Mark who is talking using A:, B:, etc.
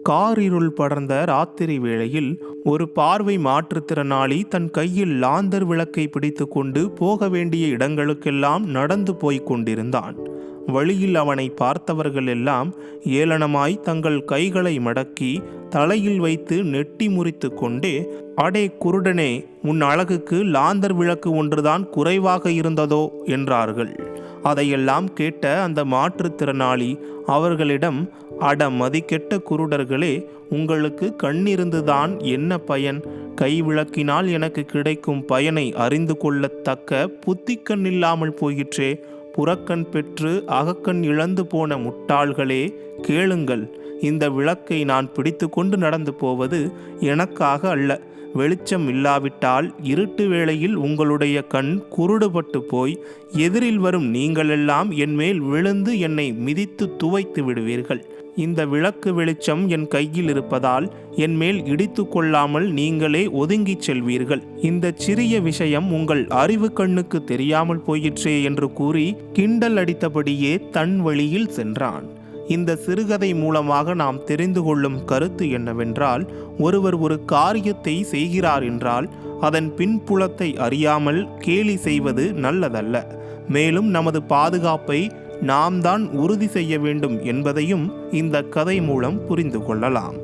A: காரிருள் படர்ந்த ராத்திரி வேளையில் ஒரு பார்வை மாற்றுத்திறனாளி தன் கையில் லாந்தர் விளக்கை பிடித்து கொண்டு போக வேண்டிய இடங்களுக்கெல்லாம் நடந்து போய்க் கொண்டிருந்தான். வழியில் அவனை பார்த்தவர்கள் எல்லாம் ஏளனமாய் தங்கள் கைகளை மடக்கி தலையில் வைத்து நெட்டி முறித்து கொண்டே, "அடே குருடனே, உன் அழகுக்கு லாந்தர் விளக்கு ஒன்றுதான் குறைவாக இருந்ததோ" என்றார்கள். அதையெல்லாம் கேட்ட அந்த மாற்றுத்திறனாளி அவர்களிடம், "அட மதிக்கெட்ட குருடர்களே, உங்களுக்கு கண்ணிருந்துதான் என்ன பயன்? கை விளக்கினால் எனக்கு கிடைக்கும் பயனை அறிந்து கொள்ளத்தக்க புத்திக்கண் இல்லாமல் போயிற்றே. புறக்கண் பெற்று அகக்கண் இழந்து போன முட்டாள்களே, கேளுங்கள். இந்த விளக்கை நான் பிடித்து கொண்டு நடந்து போவது எனக்காக அல்ல. வெளிச்சம் இல்லாவிட்டால் இருட்டு வேளையில் உங்களுடைய கண் குருடுபட்டு போய் எதிரில் வரும் நீங்களெல்லாம் என்மேல் விழுந்து என்னை மிதித்து துவைத்து விடுவீர்கள். இந்த விளக்கு வெளிச்சம் என் கையில் இருப்பதால் என்மேல் இடித்து கொள்ளாமல் நீங்களே ஒதுங்கிச் செல்வீர்கள். இந்த சிறிய விஷயம் உங்கள் அறிவு கண்ணுக்கு தெரியாமல் போயிற்றே" என்று கூறி கிண்டல் அடித்தபடியே தன் வழியில் சென்றான். இந்த சிறுகதை மூலமாக நாம் தெரிந்து கொள்ளும் கருத்து என்னவென்றால், ஒருவர் ஒரு காரியத்தை செய்கிறார் என்றால் அதன் பின்புலத்தை அறியாமல் கேலி செய்வது நல்லதல்ல. மேலும் நமது பாதுகாப்பை நாம் தான் உறுதி செய்ய வேண்டும் என்பதையும் இந்த கதை மூலம் புரிந்து கொள்ளலாம்.